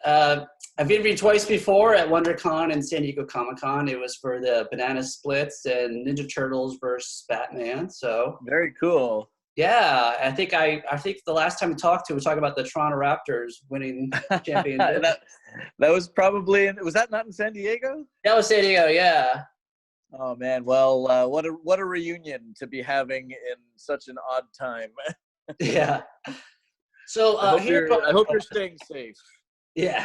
I've interviewed twice before at WonderCon and San Diego Comic-Con. It was for the Banana Splits and Ninja Turtles versus Batman. So very cool. yeah, I think the last time we talked we were talking about the Toronto Raptors winning championship. that was probably was that not in San Diego? That was San Diego, yeah. Oh man, well, what a reunion to be having in such an odd time. Yeah. So I hope you're staying safe. Yeah.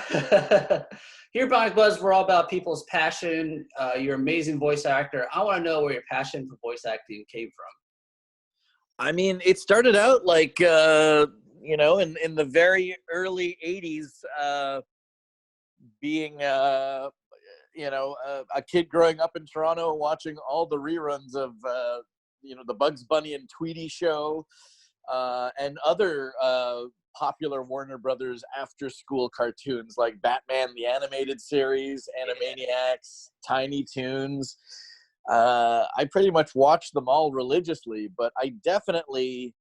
Here at Bionic Buzz, we're all about people's passion. You're an amazing voice actor. I want to know where your passion for voice acting came from. I mean, it started out like, you know, in the very early 80s, being, you know, a kid growing up in Toronto, watching all the reruns of, you know, the Bugs Bunny and Tweety show, and other popular Warner Brothers after-school cartoons like Batman the Animated Series, Animaniacs, Tiny Toons. I pretty much watched them all religiously, but I definitely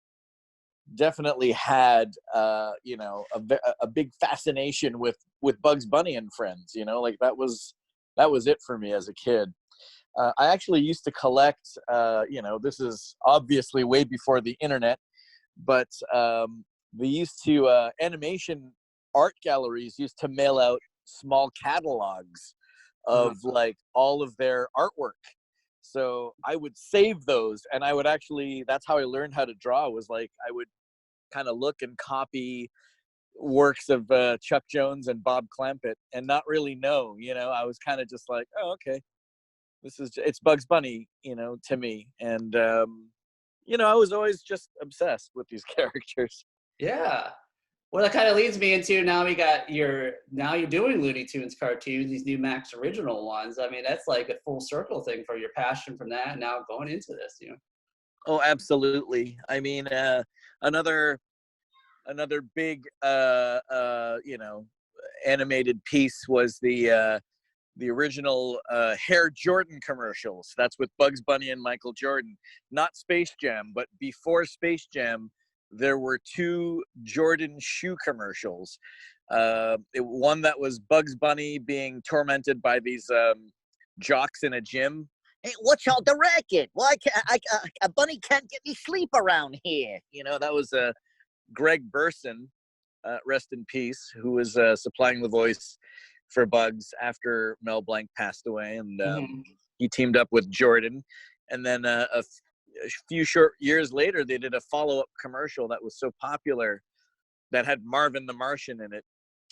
had, you know, a big fascination with Bugs Bunny and Friends. You know, like that was it for me as a kid. I actually used to collect, you know, this is obviously way before the internet, but they used to, animation art galleries used to mail out small catalogs of like all of their artwork. So I would save those, and I would actually, that's how I learned how to draw, was like I would kind of look and copy works of Chuck Jones and Bob Clampett and not really know, you know, I was kind of just like, oh, okay, it's Bugs Bunny, you know, to me. And, you know, I was always just obsessed with these characters. Yeah. Well, that kind of leads me into now you're doing Looney Tunes cartoons, these new Max original ones. I mean, that's like a full circle thing for your passion from that and now going into this, you know. Oh, absolutely. I mean, another big, you know, animated piece was the original Hair Jordan commercials. That's with Bugs Bunny and Michael Jordan. Not Space Jam, but before Space Jam, there were two Jordan shoe commercials. One that was Bugs Bunny being tormented by these jocks in a gym. Hey, what's all the racket? Why can't a bunny can't get me sleep around here? You know, that was Greg Burson, rest in peace, who was supplying the voice for Bugs after Mel Blanc passed away, and he teamed up with Jordan. And then a few short years later, they did a follow-up commercial that was so popular that had Marvin the Martian in it,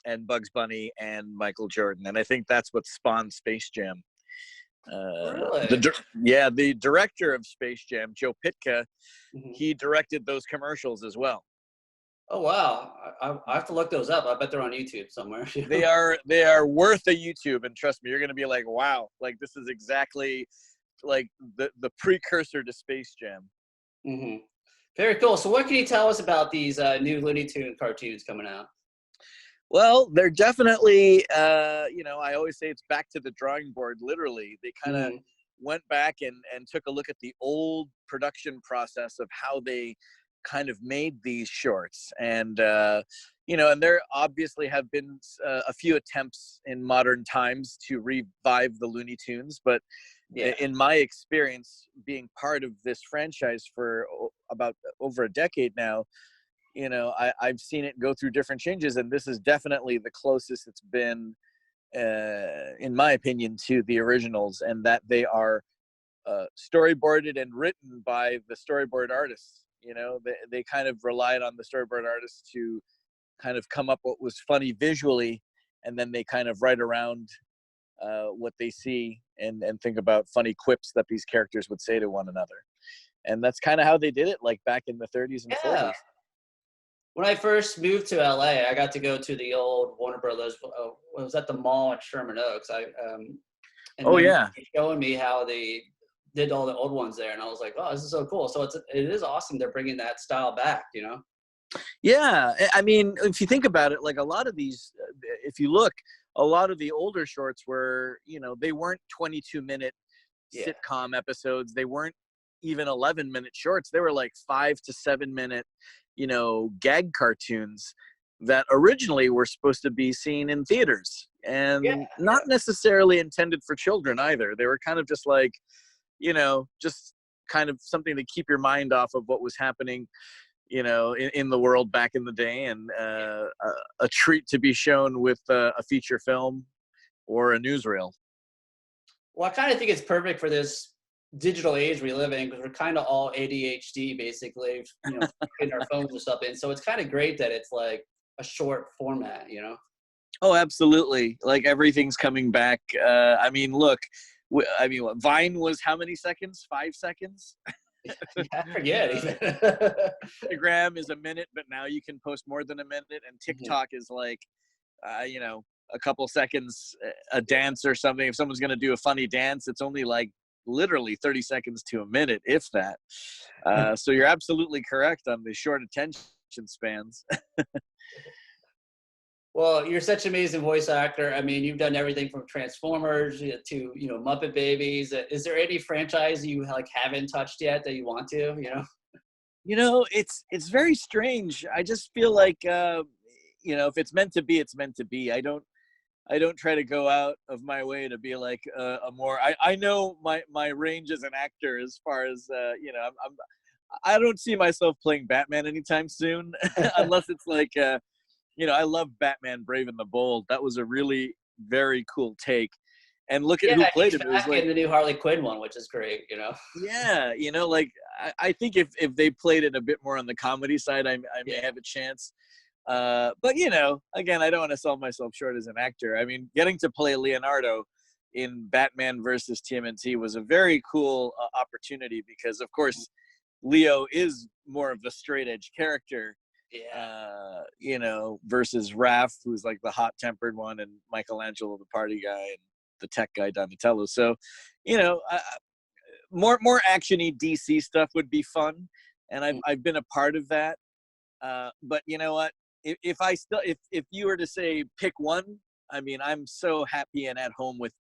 and Bugs Bunny and Michael Jordan. And I think that's what spawned Space Jam. Really? The director of Space Jam, Joe Pytka, he directed those commercials as well. Oh wow! I have to look those up. I bet they're on YouTube somewhere. They are worth a YouTube, and trust me, you're gonna be like, wow, like this is exactly like the precursor to Space Jam. Very cool. So what can you tell us about these new Looney Tunes cartoons coming out? Well, they're definitely, you know, I always say it's back to the drawing board, literally. They kind of went back and took a look at the old production process of how they kind of made these shorts. And, you know, and there obviously have been a few attempts in modern times to revive the Looney Tunes, but in my experience, being part of this franchise for about over a decade now, you know, I've seen it go through different changes, and this is definitely the closest it's been, in my opinion, to the originals, and that they are storyboarded and written by the storyboard artists. You know, they kind of relied on the storyboard artists to kind of come up what was funny visually, and then they kind of write around what they see and think about funny quips that these characters would say to one another. And that's kind of how they did it, like back in the 30s and 40s. When I first moved to LA, I got to go to the old Warner Brothers. It was at the mall in Sherman Oaks. Showing me how they did all the old ones there, and I was like, oh, this is so cool. So it is awesome they're bringing that style back, you know. Yeah, I mean, if you think about it, like a lot of these, if you look, a lot of the older shorts were, you know, they weren't 22-minute sitcom episodes. They weren't even 11-minute shorts. They were like 5 to 7 minute, you know, gag cartoons. that originally were supposed to be seen in theaters, and Yeah, not necessarily intended for children either. They were kind of just like, just kind of something to keep your mind off of what was happening, in the world back in the day, and a treat to be shown with a feature film or a newsreel. Well, I kind of think it's perfect for this digital age we live in because we're kind of all ADHD basically, putting our phones and stuff in. So it's kind of great that it's like a short format. Oh, absolutely. Like everything's coming back. I mean, look, what, Vine was how many seconds? 5 seconds? I forget even. Instagram is a minute, but now you can post more than a minute, and TikTok is like, a couple seconds, a dance or something. If someone's going to do a funny dance, it's only like literally 30 seconds to a minute, if that. So you're absolutely correct on the short attention spans. Well, you're such an amazing voice actor. I mean, you've done everything from Transformers to Muppet Babies. Is there any franchise you like haven't touched yet that you want to? It's very strange. I just feel like if it's meant to be, it's meant to be. I don't try to go out of my way to be like a more. I know my range as an actor as far as I don't see myself playing Batman anytime soon, unless it's like. I love Batman Brave and the Bold. That was a really very cool take. And look at who played him. It was like in the new Harley Quinn one, which is great, Yeah, like I think if they played it a bit more on the comedy side, I may have a chance. But again, I don't want to sell myself short as an actor. I mean, getting to play Leonardo in Batman versus TMNT was a very cool opportunity because, of course, Leo is more of the straight edge character. Versus Raph, who's like the hot-tempered one, and Michelangelo, the party guy, and the tech guy, Donatello. So, more action-y DC stuff would be fun, and I've been a part of that. But you know what? If you were to say pick one, I mean, I'm so happy and at home with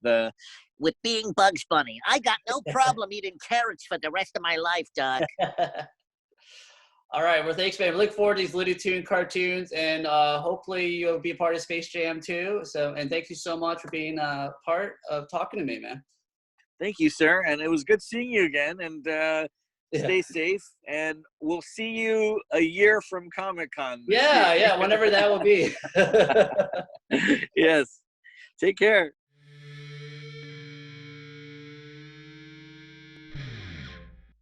being Bugs Bunny. I got no problem eating carrots for the rest of my life, Doug. All right. Well, thanks, man. We look forward to these Looney Tunes cartoons, and hopefully you'll be a part of Space Jam too. And thank you so much for being a part of talking to me, man. Thank you, sir. And it was good seeing you again. And stay safe. And we'll see you a year from Comic-Con. Yeah, whenever that will be. Yes. Take care.